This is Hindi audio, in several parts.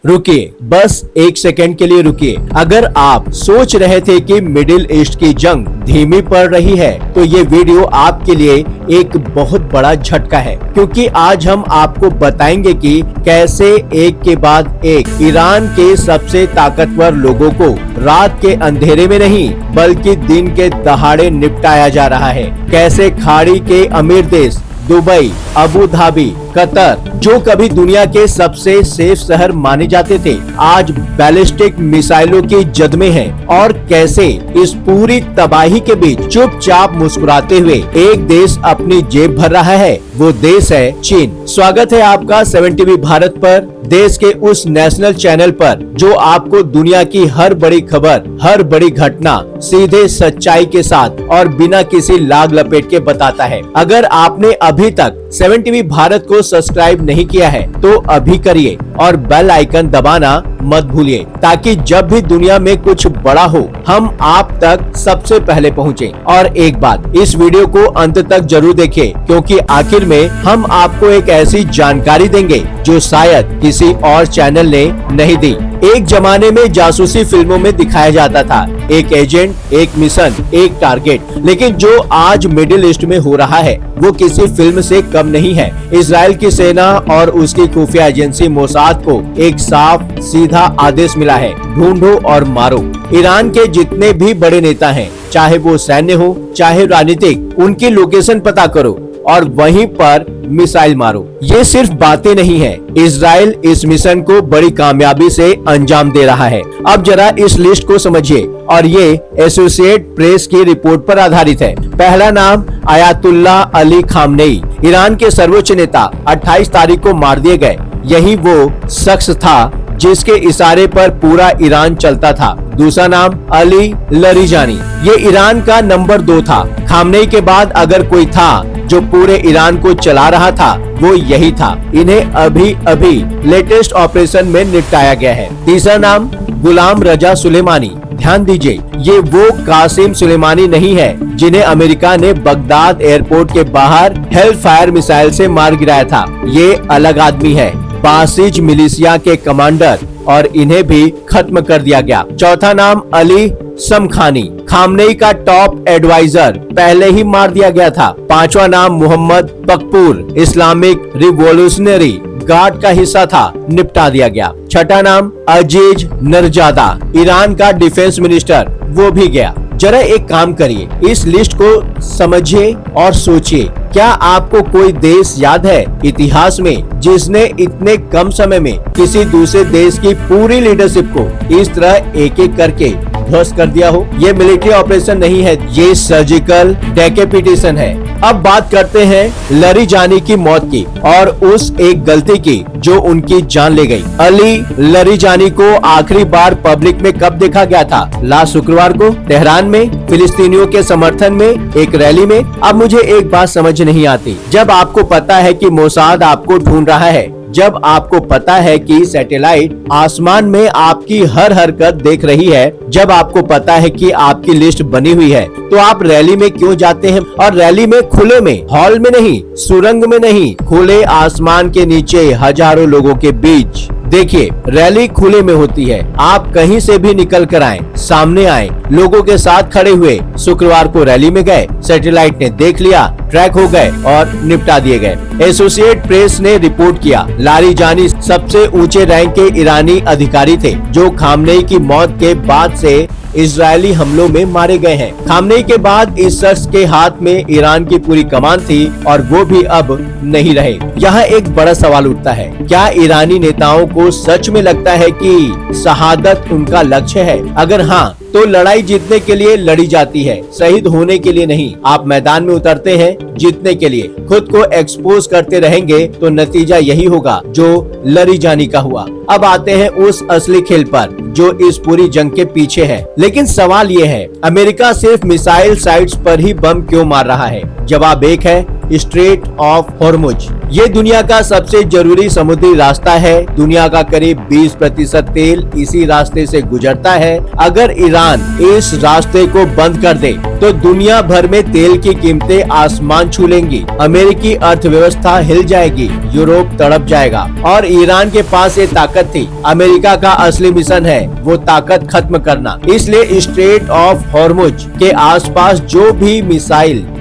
रुकिए, बस एक सेकंड के लिए रुकिए। अगर आप सोच रहे थे कि मिडिल ईस्ट की जंग धीमी पड़ रही है, तो ये वीडियो आपके लिए एक बहुत बड़ा झटका है, क्योंकि आज हम आपको बताएंगे कि कैसे एक के बाद एक ईरान के सबसे ताकतवर लोगों को रात के अंधेरे में नहीं बल्कि दिन के दहाड़े निपटाया जा रहा है। कैसे खाड़ी के अमीर देश दुबई, अबू धाबी, कतर, जो कभी दुनिया के सबसे सेफ शहर माने जाते थे, आज बैलिस्टिक मिसाइलों की जद में हैं। और कैसे इस पूरी तबाही के बीच चुपचाप मुस्कुराते हुए एक देश अपनी जेब भर रहा है, वो देश है चीन। स्वागत है आपका 7 टीवी भारत पर, देश के उस नेशनल चैनल पर जो आपको दुनिया की हर बड़ी खबर, हर बड़ी घटना सीधे सच्चाई के साथ और बिना किसी लाग लपेट के बताता है। अगर आपने अभी तक 7 टीवी भारत को सब्सक्राइब नहीं किया है तो अभी करिए और बेल आइकन दबाना मत भूलिए, ताकि जब भी दुनिया में कुछ बड़ा हो हम आप तक सबसे पहले पहुंचे। और एक बात, इस वीडियो को अंत तक जरूर देखिए, क्योंकि आखिर में हम आपको एक ऐसी जानकारी देंगे जो शायद किसी और चैनल ने नहीं दी। एक जमाने में जासूसी फिल्मों में दिखाया जाता था, एक एजेंट, एक मिशन, एक टारगेट, लेकिन जो आज मिडिल ईस्ट में हो रहा है वो किसी फिल्म से कम नहीं है। इजराइल की सेना और उसकी खुफिया एजेंसी मोसाद को एक साफ सीधा आदेश मिला है, ढूंढो और मारो। ईरान के जितने भी बड़े नेता हैं, चाहे वो सैन्य हो चाहे राजनीतिक, उनकी लोकेशन पता करो और वहीं पर मिसाइल मारो। ये सिर्फ बातें नहीं है, इजराइल इस मिशन को बड़ी कामयाबी से अंजाम दे रहा है। अब जरा इस लिस्ट को समझिए, और ये एसोसिएट प्रेस की रिपोर्ट पर आधारित है। पहला नाम अयातुल्लाह अली खामनेई, ईरान के सर्वोच्च नेता, 28 तारीख को मार दिए गए। यही वो शख्स था जिसके इशारे पर पूरा ईरान चलता था। दूसरा नाम अली लरीजानी, ये ईरान का नंबर 2 था। खामनेई के बाद अगर कोई था जो पूरे ईरान को चला रहा था, वो यही था। इन्हें अभी अभी लेटेस्ट ऑपरेशन में निपटाया गया है। तीसरा नाम गुलाम रजा सुलेमानी, ध्यान दीजिए, ये वो कासिम सुलेमानी नहीं है जिन्हें अमेरिका ने बगदाद एयरपोर्ट के बाहर हेल फायर मिसाइल से मार गिराया था। ये अलग आदमी है, बासिज मिलिशिया के कमांडर, और इन्हें भी खत्म कर दिया गया। चौथा नाम अली समखानी, खामनेई का टॉप एडवाइजर, पहले ही मार दिया गया था। पांचवा नाम मोहम्मद बकपूर, इस्लामिक रिवॉल्यूशनरी गार्ड का हिस्सा था, निपटा दिया गया। छठा नाम अजीज नरजादा, ईरान का डिफेंस मिनिस्टर, वो भी गया। जरा एक काम करिए, इस लिस्ट को समझिए और सोचिए, क्या आपको कोई देश याद है इतिहास में जिसने इतने कम समय में किसी दूसरे देश की पूरी लीडरशिप को इस तरह एक एक करके ध्वस्त कर दिया हो? ये मिलिट्री ऑपरेशन नहीं है, ये सर्जिकल डेकेपिटेशन है। अब बात करते हैं लरीजानी की मौत की और उस एक गलती की जो उनकी जान ले गई। अली लरीजानी को आखिरी बार पब्लिक में कब देखा गया था? लास्ट शुक्रवार को तेहरान में फिलिस्तीनियों के समर्थन में एक रैली में। अब मुझे एक बात समझ नहीं आती, जब आपको पता है कि मोसाद आपको ढूंढ रहा है, जब आपको पता है कि सैटेलाइट आसमान में आपकी हर हरकत देख रही है, जब आपको पता है कि आपकी लिस्ट बनी हुई है, तो आप रैली में क्यों जाते हैं? और रैली में खुले में, हॉल में नहीं, सुरंग में नहीं, खुले आसमान के नीचे हजारों लोगों के बीच। देखिए, रैली खुले में होती है, आप कहीं से भी निकल कर आए, सामने आए, लोगों के साथ खड़े हुए। शुक्रवार को रैली में गए, सैटेलाइट ने देख लिया, ट्रैक हो गए और निपटा दिए गए। एसोसिएट प्रेस ने रिपोर्ट किया, लारीजानी सबसे ऊंचे रैंक के ईरानी अधिकारी थे जो खामनेई की मौत के बाद से इजरायली हमलों में मारे गए हैं। खामनेई के बाद इस शख्स के हाथ में ईरान की पूरी कमान थी और वो भी अब नहीं रहे। यहाँ एक बड़ा सवाल उठता है, क्या ईरानी नेताओं को सच में लगता है कि शहादत उनका लक्ष्य है? अगर हाँ, तो लड़ाई जीतने के लिए लड़ी जाती है, शहीद होने के लिए नहीं। आप मैदान में उतरते हैं जीतने के लिए। खुद को एक्सपोज करते रहेंगे तो नतीजा यही होगा जो लरीजानी का हुआ। अब आते हैं उस असली खेल पर जो इस पूरी जंग के पीछे है। लेकिन सवाल ये है, अमेरिका सिर्फ मिसाइल साइट्स पर ही बम क्यों मार रहा है? जवाब एक है, स्ट्रेट ऑफ हॉर्मुज। ये दुनिया का सबसे जरूरी समुद्री रास्ता है। दुनिया का करीब 20% तेल इसी रास्ते से गुजरता है। अगर ईरान इस रास्ते को बंद कर दे तो दुनिया भर में तेल की कीमतें आसमान छू लेंगी। अमेरिकी अर्थव्यवस्था हिल जाएगी, यूरोप तड़प जाएगा। और ईरान के पास ये ताकत थी। अमेरिका का असली मिशन है वो ताकत खत्म करना। इसलिए स्ट्रेट ऑफ हॉर्मुज के आसपास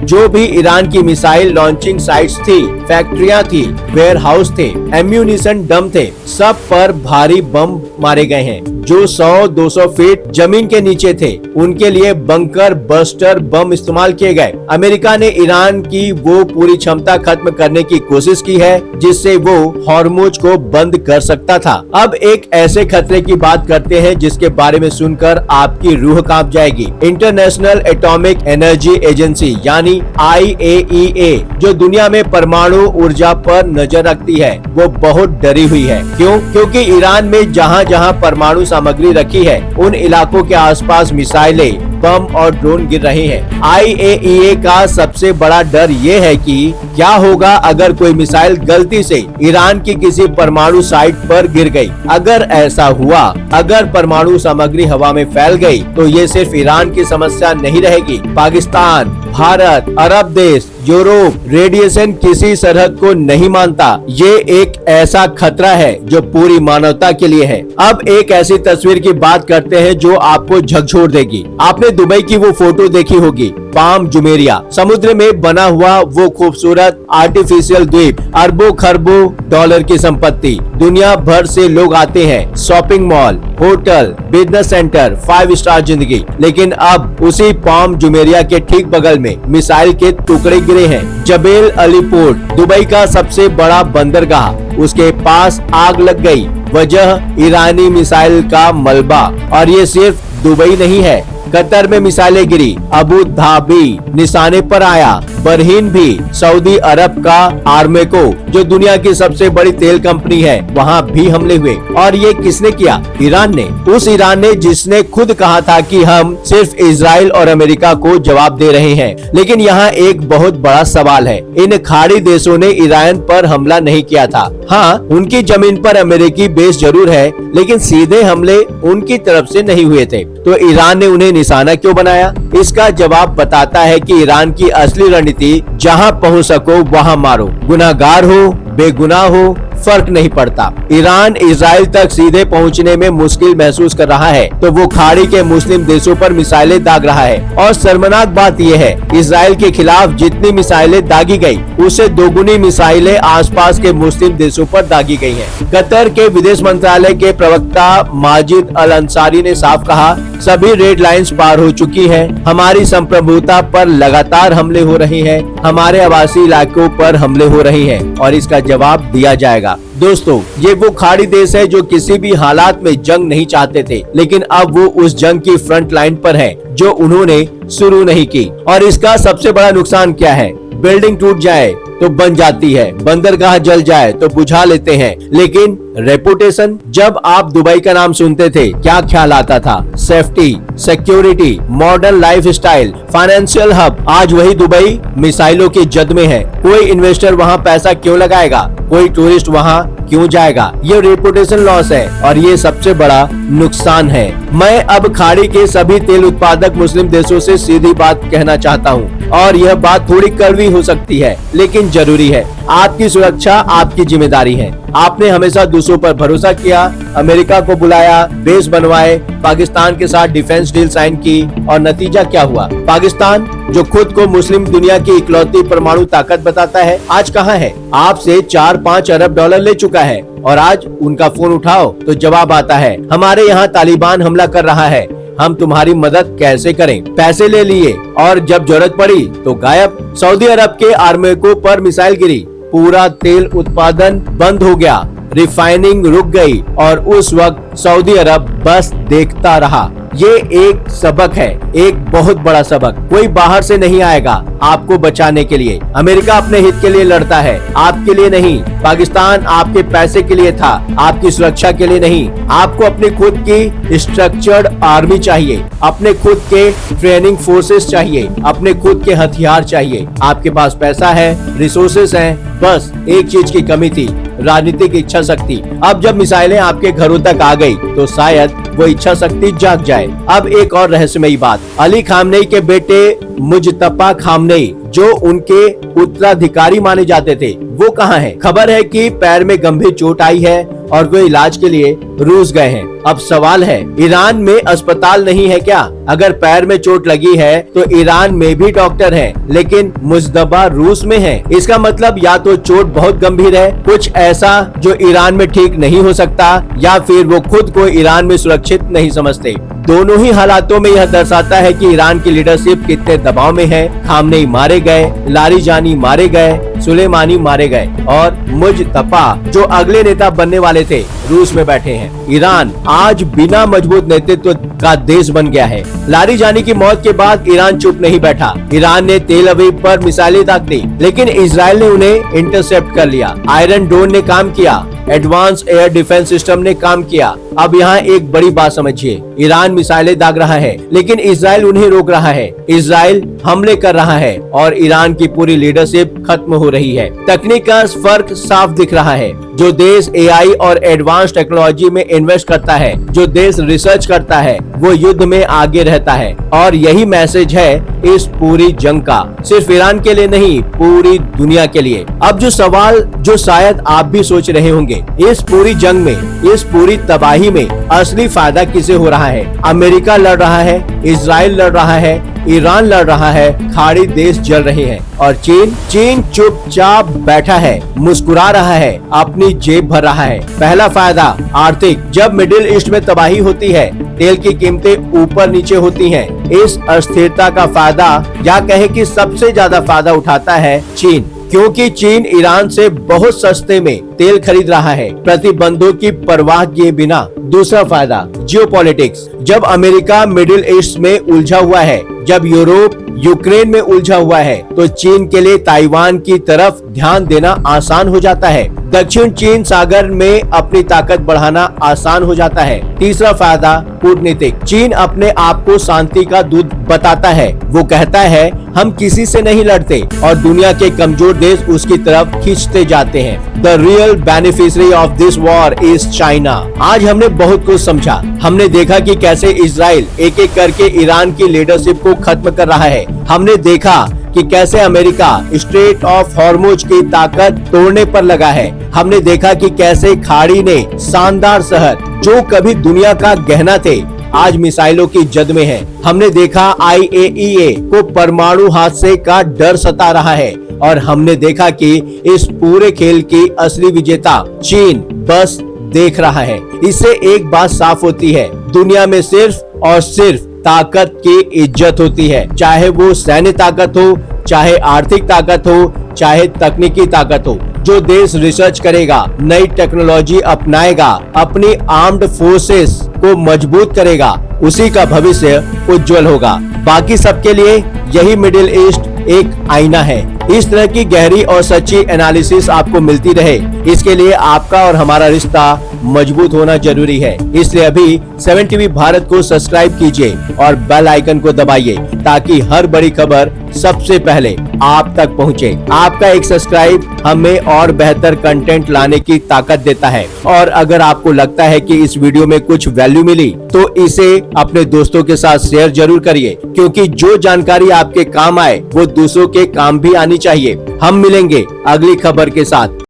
जो भी ईरान की मिसाइल लॉन्चिंग साइट्स थी, फैक्ट्रियां थी, वेयर हाउस थे, एम्यूनिशन डम थे, सब पर भारी बम मारे गए हैं। जो 100-200 फीट जमीन के नीचे थे उनके लिए बंकर बस्टर बम इस्तेमाल किए गए। अमेरिका ने ईरान की वो पूरी क्षमता खत्म करने की कोशिश की है जिससे वो हॉर्मुज को बंद कर सकता था। अब एक ऐसे खतरे की बात करते हैं जिसके बारे में सुनकर आपकी रूह कांप जाएगी। इंटरनेशनल एटॉमिक एनर्जी एजेंसी यानी IAEA जो दुनिया में परमाणु ऊर्जा पर नजर रखती है वो बहुत डरी हुई है। क्यों? क्योंकि ईरान में जहाँ जहाँ परमाणु सामग्री रखी है उन इलाकों के आसपास मिसाइलें, बम और ड्रोन गिर रहे हैं। IAEA का सबसे बड़ा डर ये है कि क्या होगा अगर कोई मिसाइल गलती से ईरान की किसी परमाणु साइट पर गिर गई। अगर ऐसा हुआ, अगर परमाणु सामग्री हवा में फैल गई तो ये सिर्फ ईरान की समस्या नहीं रहेगी। पाकिस्तान, भारत, अरब देश, यूरोप रेडिएशन किसी सरहद को नहीं मानता। ये एक ऐसा खतरा है जो पूरी मानवता के लिए है। अब एक ऐसी तस्वीर की बात करते हैं जो आपको झकझोर देगी। आपने दुबई की वो फोटो देखी होगी, पाम जुमेरिया, समुद्र में बना हुआ वो खूबसूरत आर्टिफिशियल द्वीप, अरबों खरबों डॉलर की संपत्ति। दुनिया भर से लोग आते हैं, shopping mall, hotel, business centre, 5 star जिंदगी। लेकिन अब उसी पाम जुमेरिया के ठीक बगल में मिसाइल के टुकड़े गिरे हैं। जबेल अली पोर्ट, दुबई का सबसे बड़ा बंदरगाह, उसके पास आग लग गई। वजह ईरानी मिसाइल का मलबा। और ये सिर्फ दुबई नहीं है, कतर में मिसाइलें गिरी, अबू धाबी निशाने पर आया, बरहीन भी, सऊदी अरब का आर्मेको जो दुनिया की सबसे बड़ी तेल कंपनी है वहाँ भी हमले हुए। और ये किसने किया? ईरान ने। उस ईरान ने जिसने खुद कहा था कि हम सिर्फ इजराइल और अमेरिका को जवाब दे रहे हैं। लेकिन यहाँ एक बहुत बड़ा सवाल है, इन खाड़ी देशों ने ईरान पर हमला नहीं किया था। हाँ, उनकी जमीन पर अमेरिकी बेस जरूर है लेकिन सीधे हमले उनकी तरफ से नहीं हुए थे। तो ईरान ने उन्हें निशाना क्यों बनाया? इसका जवाब बताता है कि ईरान की असली रणनीति जहां पहुंच सको वहां मारो। गुनाहगार हो, बेगुनाह हो, फर्क नहीं पड़ता। ईरान इजराइल तक सीधे पहुंचने में मुश्किल महसूस कर रहा है तो वो खाड़ी के मुस्लिम देशों पर मिसाइलें दाग रहा है। और शर्मनाक बात यह है, इजराइल के खिलाफ जितनी मिसाइलें दागी गई उससे दोगुनी मिसाइलें आसपास के मुस्लिम देशों पर दागी गई हैं। कतर के विदेश मंत्रालय के प्रवक्ता माजिद अल अंसारी ने साफ कहा, सभी रेड लाइंस पार हो चुकी है। हमारी संप्रभुता पर लगातार हमले हो रहे हैं, हमारे आवासीय इलाकों पर हमले हो रहे हैं और इसका जवाब दिया जाएगा। दोस्तों, ये वो खाड़ी देश है जो किसी भी हालात में जंग नहीं चाहते थे लेकिन अब वो उस जंग की फ्रंट लाइन पर है जो उन्होंने शुरू नहीं की। और इसका सबसे बड़ा नुकसान क्या है? बिल्डिंग टूट जाए तो बन जाती है, बंदरगाह जल जाए तो बुझा लेते हैं, लेकिन रेपुटेशन? जब आप दुबई का नाम सुनते थे क्या ख्याल आता था? Safety, security, modern life style, financial hub. आज वही दुबई मिसाइलों की जद में है। कोई इन्वेस्टर वहाँ पैसा क्यों लगाएगा? कोई टूरिस्ट वहाँ क्यों जाएगा? ये रेपुटेशन लॉस है और ये सबसे बड़ा नुकसान है। मैं अब खाड़ी के सभी तेल उत्पादक मुस्लिम देशों से सीधी बात कहना चाहता हूँ और यह बात थोड़ी कड़वी हो सकती है लेकिन जरूरी है। आपकी सुरक्षा आपकी जिम्मेदारी है। आपने हमेशा दूसरों पर भरोसा किया, अमेरिका को बुलाया, बेस बनवाए, पाकिस्तान के साथ डिफेंस डील साइन की और नतीजा क्या हुआ? पाकिस्तान जो खुद को मुस्लिम दुनिया की इकलौती परमाणु ताकत बताता है आज कहाँ है? आपसे 4-5 अरब डॉलर ले चुका है और आज उनका फोन उठाओ तो जवाब आता है, हमारे यहाँ तालिबान हमला कर रहा है, हम तुम्हारी मदद कैसे करें? पैसे ले लिए और जब जरूरत पड़ी तो गायब। सऊदी अरब के आर्मेको पर मिसाइल गिरी, पूरा तेल उत्पादन बंद हो गया, रिफाइनिंग रुक गई और उस वक्त सऊदी अरब बस देखता रहा। ये एक सबक है, एक बहुत बड़ा सबक। कोई बाहर से नहीं आएगा आपको बचाने के लिए। अमेरिका अपने हित के लिए लड़ता है, आपके लिए नहीं। पाकिस्तान आपके पैसे के लिए था, आपकी सुरक्षा के लिए नहीं। आपको अपनी खुद की स्ट्रक्चर्ड आर्मी चाहिए, अपने खुद के ट्रेनिंग फोर्सेस चाहिए, अपने खुद के हथियार चाहिए। आपके पास पैसा है, रिसोर्सेस हैं, बस एक चीज की कमी थी, राजनीतिक इच्छा शक्ति। अब जब मिसाइलें आपके घरों तक आ गई तो शायद वो इच्छा शक्ति जाग जाए। अब एक और रहस्यमयी बात, अली खामनेई के बेटे मुजतबा खामनेई जो उनके उत्तराधिकारी माने जाते थे, वो कहाँ हैं? खबर है कि पैर में गंभीर चोट आई है और वे इलाज के लिए रूस गए हैं। अब सवाल है, ईरान में अस्पताल नहीं है क्या? अगर पैर में चोट लगी है तो ईरान में भी डॉक्टर हैं, लेकिन मुजतबा रूस में है। इसका मतलब या तो चोट बहुत गंभीर है, कुछ ऐसा जो ईरान में ठीक नहीं हो सकता, या फिर वो खुद को ईरान में सुरक्षित नहीं समझते। दोनों ही हालातों में यह दर्शाता है कि ईरान की लीडरशिप कितने दबाव में है। खामनेई मारे गए, लारीजानी मारे गए, सुलेमानी मारे गए और मुजतबा जो अगले नेता बनने वाले थे रूस में बैठे हैं। ईरान आज बिना मजबूत नेतृत्व का देश बन गया है। लारीजानी की मौत के बाद ईरान चुप नहीं बैठा। ईरान ने तेल अवीव पर मिसाइलें दाग दी, लेकिन इजराइल ने उन्हें इंटरसेप्ट कर लिया। आयरन डोम ने काम किया, एडवांस एयर डिफेंस सिस्टम ने काम किया। अब यहाँ एक बड़ी बात समझिए, ईरान मिसाइलें दाग रहा है, लेकिन इजराइल उन्हें रोक रहा है। इजराइल हमले कर रहा है और ईरान की पूरी लीडरशिप खत्म हो रही है। तकनीक का फर्क साफ दिख रहा है। जो देश एआई और एडवांस टेक्नोलॉजी में इन्वेस्ट करता है, जो देश रिसर्च करता है, वो युद्ध में आगे रहता है। और यही मैसेज है इस पूरी जंग का, सिर्फ ईरान के लिए नहीं, पूरी दुनिया के लिए। अब जो सवाल जो शायद आप भी सोच रहे होंगे, इस पूरी जंग में, इस पूरी तबाही में असली फायदा किसे हो रहा है? अमेरिका लड़ रहा है, इजराइल लड़ रहा है, ईरान लड़ रहा है, खाड़ी देश जल रहे हैं और चीन चुपचाप बैठा है, मुस्कुरा रहा है, अपनी जेब भर रहा है। पहला फायदा आर्थिक। जब मिडिल ईस्ट में तबाही होती है, तेल की कीमतें ऊपर नीचे होती हैं। इस अस्थिरता का फायदा, या कहे कि सबसे ज्यादा फायदा उठाता है चीन, क्योंकि चीन ईरान से बहुत सस्ते में तेल खरीद रहा है, प्रतिबंधों की परवाह किए बिना। दूसरा फायदा जियोपॉलिटिक्स। जब अमेरिका मिडिल ईस्ट में उलझा हुआ है, जब यूरोप यूक्रेन में उलझा हुआ है, तो चीन के लिए ताइवान की तरफ ध्यान देना आसान हो जाता है। दक्षिण चीन सागर में अपनी ताकत बढ़ाना आसान हो जाता है। तीसरा फायदा कूटनीतिक। चीन अपने आप को शांति का दूत बताता है। वो कहता है हम किसी से नहीं लड़ते, और दुनिया के कमजोर देश उसकी तरफ खींचते जाते हैं। The real beneficiary of this war is China. आज हमने बहुत कुछ समझा। हमने देखा कि कैसे इजराइल एक एक करके ईरान की लीडरशिप को खत्म कर रहा है। हमने देखा कि कैसे अमेरिका स्ट्रेट ऑफ हॉर्मुज की ताकत तोड़ने पर लगा है। हमने देखा कि कैसे खाड़ी ने शानदार शहर जो कभी दुनिया का गहना थे, आज मिसाइलों की जद में है। हमने देखा IAEA को परमाणु हादसे का डर सता रहा है, और हमने देखा कि इस पूरे खेल की असली विजेता चीन बस देख रहा है। इससे एक बात साफ होती है, दुनिया में सिर्फ और सिर्फ ताकत की इज्जत होती है, चाहे वो सैन्य ताकत हो, चाहे आर्थिक ताकत हो, चाहे तकनीकी ताकत हो। जो देश रिसर्च करेगा, नई टेक्नोलॉजी अपनाएगा, अपनी आर्म्ड फोर्सेस को मजबूत करेगा, उसी का भविष्य उज्जवल होगा। बाकी सबके लिए यही मिडिल ईस्ट एक आईना है। इस तरह की गहरी और सच्ची एनालिसिस आपको मिलती रहे, इसके लिए आपका और हमारा रिश्ता मजबूत होना जरूरी है। इसलिए अभी 7 TV भारत को सब्सक्राइब कीजिए और बेल आइकन को दबाइए, ताकि हर बड़ी खबर सबसे पहले आप तक पहुंचे। आपका एक सब्सक्राइब हमें और बेहतर कंटेंट लाने की ताकत देता है। और अगर आपको लगता है कि इस वीडियो में कुछ वैल्यू मिली, तो इसे अपने दोस्तों के साथ शेयर जरूर करिए, क्योंकि जो जानकारी आपके काम आए वो दूसरों के काम भी आनी चाहिए। हम मिलेंगे अगली खबर के साथ।